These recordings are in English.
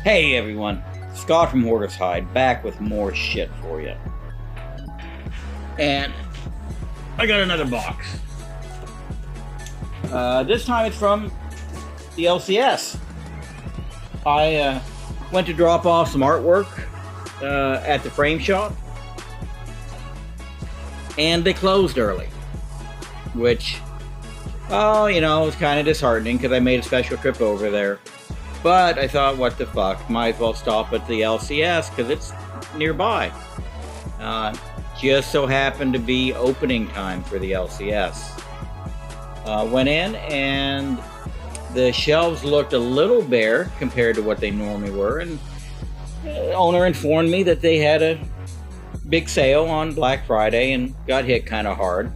Hey everyone, Scott from Hoarder's Hide back with more shit for you. And I got another box. This time it's from the LCS. I went to drop off some artwork at the frame shop, and they closed early, which, was kind of disheartening because I made a special trip over there. But I thought, what the fuck, might as well stop at the LCS because it's nearby. Just so happened to be opening time for the LCS. Went in and the shelves looked a little bare compared to what they normally were, and the owner informed me that they had a big sale on Black Friday and got hit kind of hard.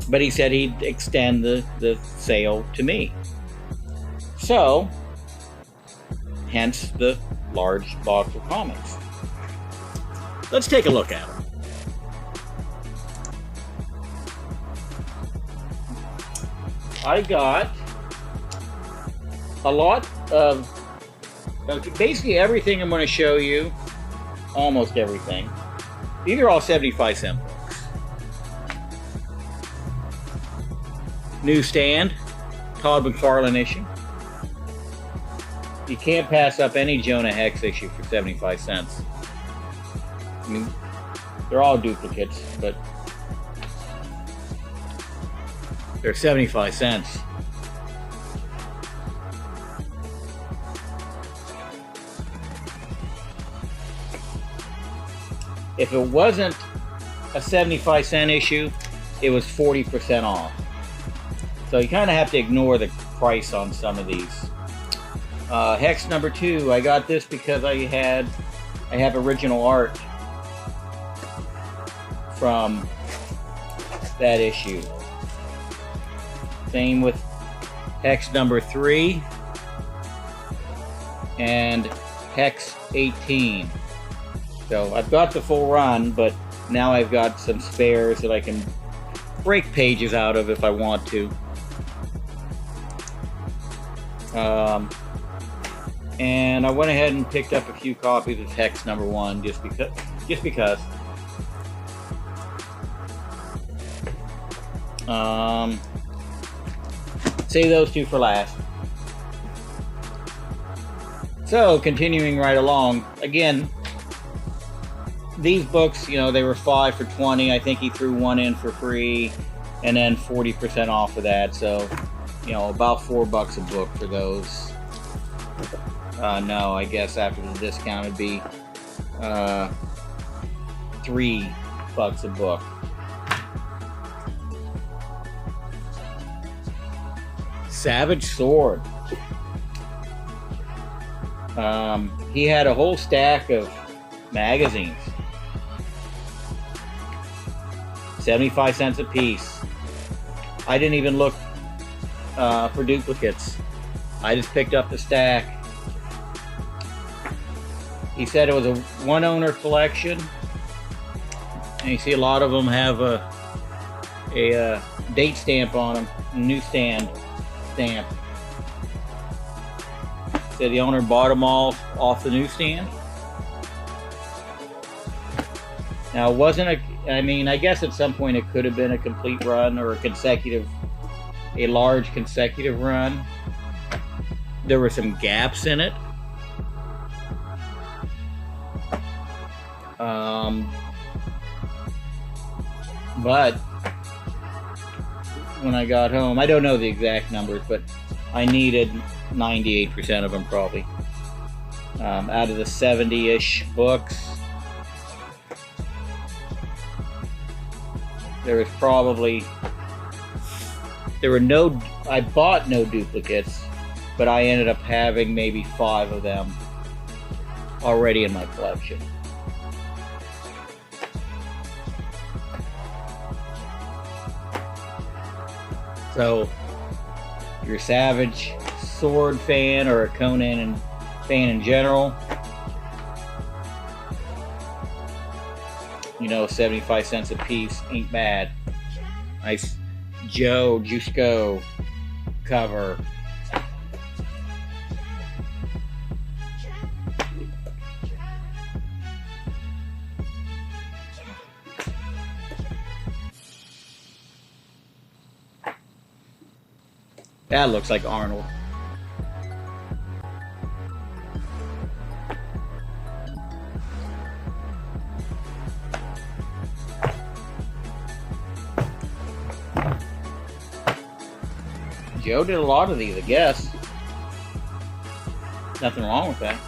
But he said he'd extend the sale to me. So, hence the large box of comics. Let's take a look at them. I got a lot of basically everything I'm going to show you, almost everything. These are all 75-cent books. Newsstand, Todd McFarlane issue. You can't pass up any Jonah Hex issue for 75 cents. I mean, they're all duplicates, but they're 75 cents. If it wasn't a 75-cent issue, it was 40% off. So you kind of have to ignore the price on some of these. Hex number 2, I got this because I have original art from that issue. Same with Hex number 3 and Hex 18. So I've got the full run, but now I've got some spares that I can break pages out of if I want to. And I went ahead and picked up a few copies of Hex number 1 just because. Save those two for last. So, continuing right along, again, these books, they were 5 for 20. I think he threw one in for free, and then 40% off of that. So, about $4 a book for those. No, I guess after the discount it'd be $3 a book. Savage Sword. He had a whole stack of magazines. 75 cents a piece. I didn't even look for duplicates. I just picked up the stack. He said it was a one-owner collection, and you see a lot of them have a date stamp on them, newsstand stamp. Said the owner bought them all off the newsstand. Now, it wasn't I guess at some point it could have been a complete run or a large consecutive run. There were some gaps in it. But when I got home, I don't know the exact numbers, but I needed 98% of them probably. Out of the 70-ish books, I bought no duplicates, but I ended up having maybe 5 of them already in my collection. So, if you're a Savage Sword fan or a Conan fan in general, 75 cents a piece ain't bad. Nice Joe Jusko cover. That looks like Arnold. Joe did a lot of these, I guess. Nothing wrong with that.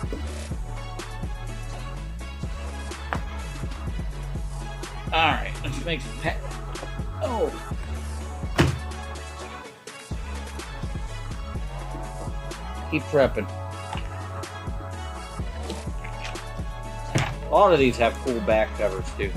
Alright, let's make some oh. Keep prepping. A lot of these have cool back covers too.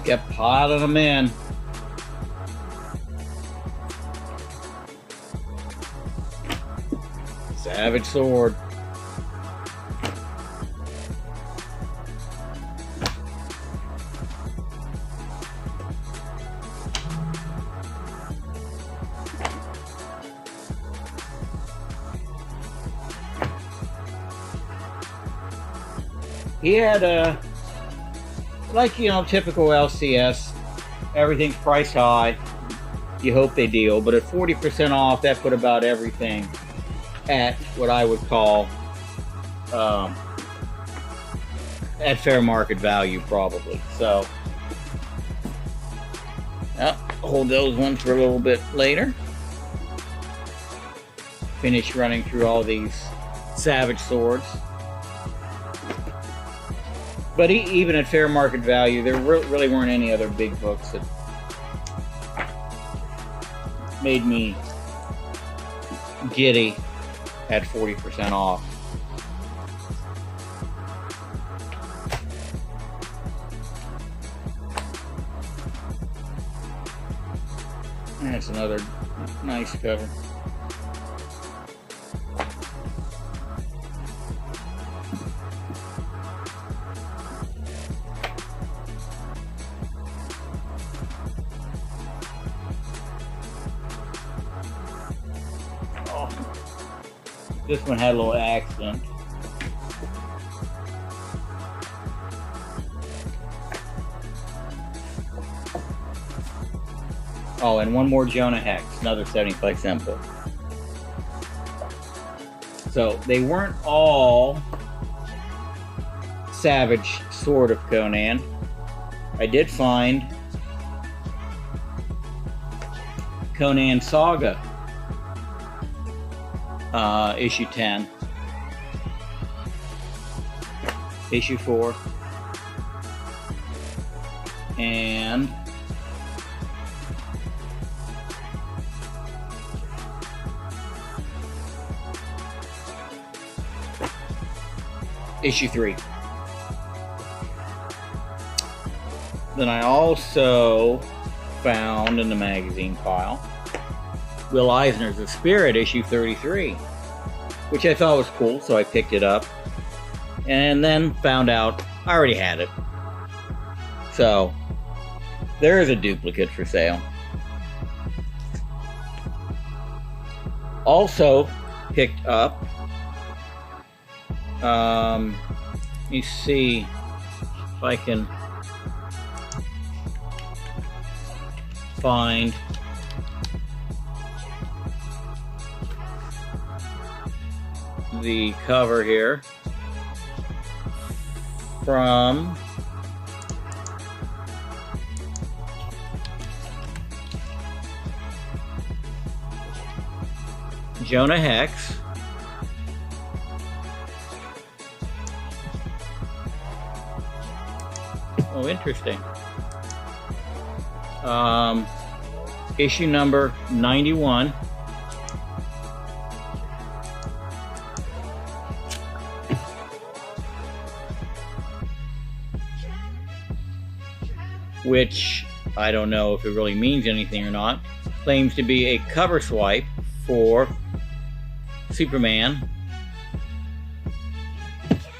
Kept piling them in. Savage sword. He had a like, you know, typical LCS, everything's priced high. You hope they deal, but at 40% off, that put about everything at what I would call at fair market value, probably. So, I'll hold those ones for a little bit later. Finish running through all these Savage swords. But even at fair market value, there really weren't any other big books that made me giddy at 40% off. That's another nice cover. This one had a little accident. Oh, and one more Jonah Hex, another 75 cent book. So they weren't all Savage Sword of Conan. I did find Conan Saga. Issue 10, issue 4, and issue 3. Then I also found in the magazine pile Will Eisner's The Spirit, issue 33, which I thought was cool, so I picked it up. And then found out I already had it. So, there is a duplicate for sale. Also picked up, let me see if I can find the cover here from Jonah Hex. Oh, interesting. Issue number 91. Which I don't know if it really means anything or not. claims to be a cover swipe for Superman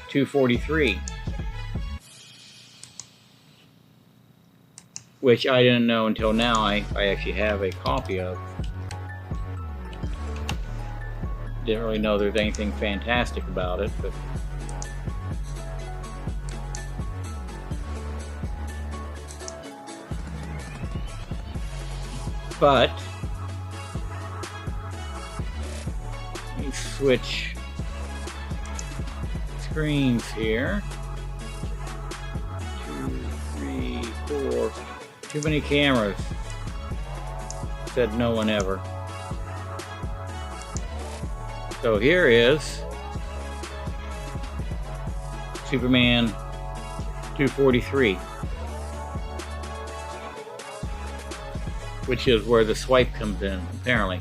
243, which I didn't know until now I actually have a copy of. Didn't really know there's anything fantastic about it, but let me switch screens here. 2, 3, 4. Too many cameras. Said no one ever. So here is Superman 243, which is where the swipe comes in, apparently.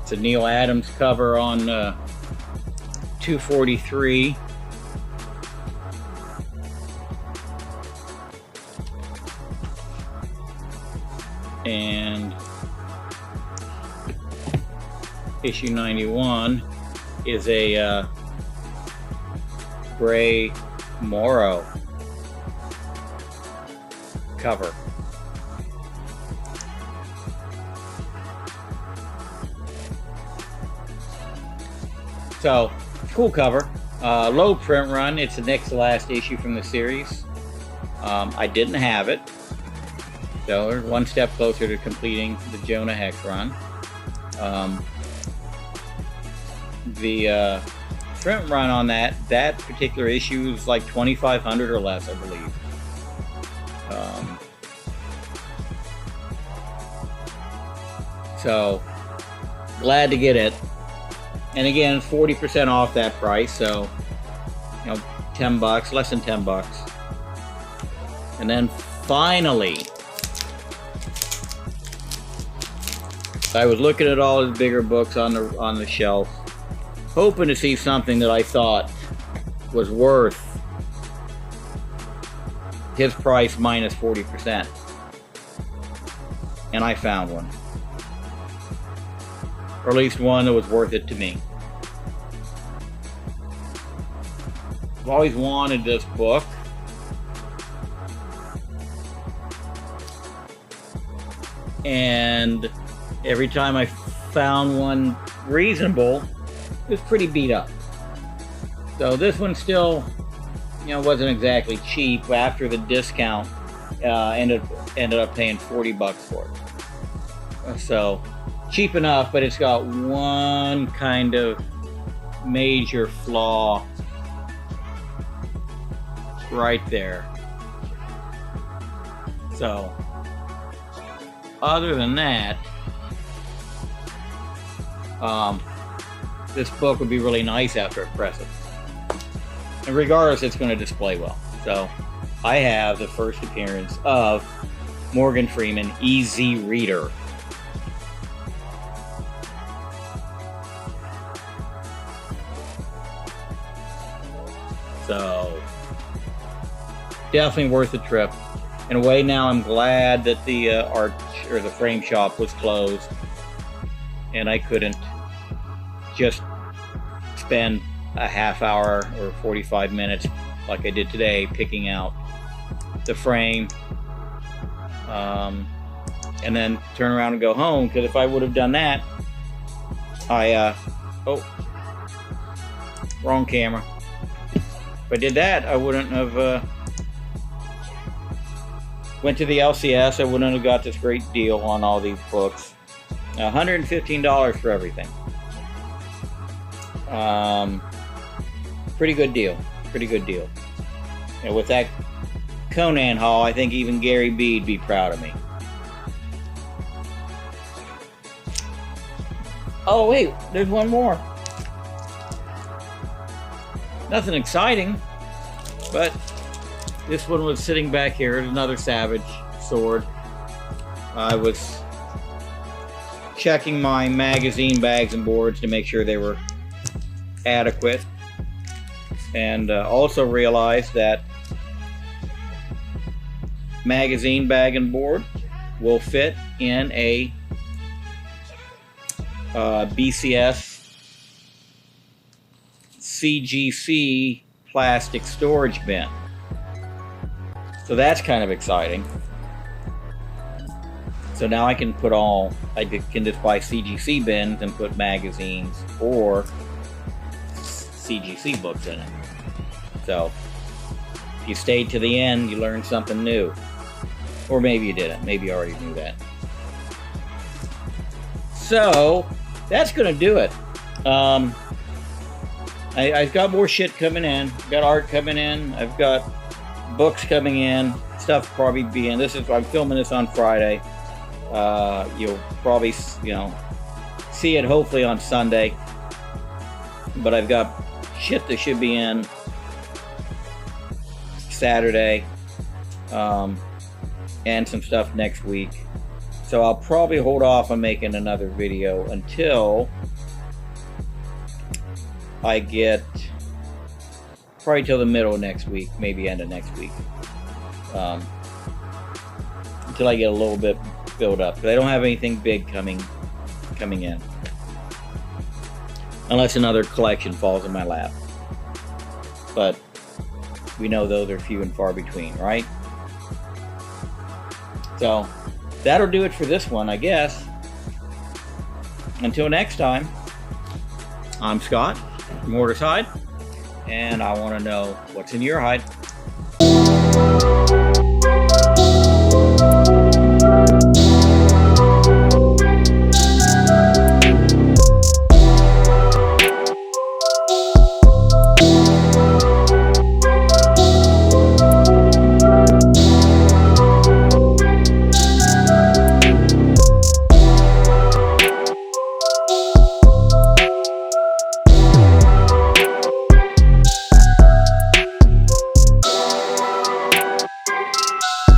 It's a Neil Adams cover on 243. And issue 91 is a Gray Morrow cover. So, cool cover. Low print run. It's the next to last issue from the series. I didn't have it. So we're one step closer to completing the Jonah Hex run. The print run on that particular issue is like 2,500 or less, I believe. So glad to get it. And again, 40% off that price, so you know, $10, less than $10. And then finally, I was looking at all his bigger books on the shelf, hoping to see something that I thought was worth his price minus 40%. And I found one. Or at least one that was worth it to me. I've always wanted this book. And every time I found one reasonable, it was pretty beat up. So this one still, you know, wasn't exactly cheap. After the discount, ended up paying $40 for it. So cheap enough, but it's got one kind of major flaw right there. So other than that, this book would be really nice after it presses. And regardless, it's going to display well. So I have the first appearance of Morgan Freeman, Easy Reader. So definitely worth the trip. In a way, now I'm glad that the art or the frame shop was closed, and I couldn't just spend a half hour or 45 minutes like I did today picking out the frame, and then turn around and go home. Because if I would have done that, wrong camera. If I did that, I wouldn't have went to the LCS. I wouldn't have got this great deal on all these books. $115 for everything. Pretty good deal. Pretty good deal. And with that Conan haul, I think even Gary B'd be proud of me. Oh wait, there's one more. Nothing exciting, but this one was sitting back here. Another Savage sword. I was checking my magazine bags and boards to make sure they were adequate, and also realized that magazine bag and board will fit in a BCS CGC plastic storage bin. So that's kind of exciting. So now I can put I can just buy CGC bins and put magazines or CGC books in it. So if you stayed to the end, you learned something new. Or maybe you didn't. Maybe you already knew that. So that's going to do it. I've got more shit coming in. I've got art coming in. I've got books coming in. Stuff probably be in. I'm filming this on Friday. You'll probably, see it hopefully on Sunday. But I've got shit that should be in Saturday. And some stuff next week. So I'll probably hold off on making another video until I get probably till the middle of next week, maybe end of next week, until I get a little bit filled up. But I don't have anything big coming in, unless another collection falls in my lap. But we know those are few and far between, right? So that'll do it for this one, I guess. Until next time, I'm Scott from Mortis Hide, and I want to know what's in your hide.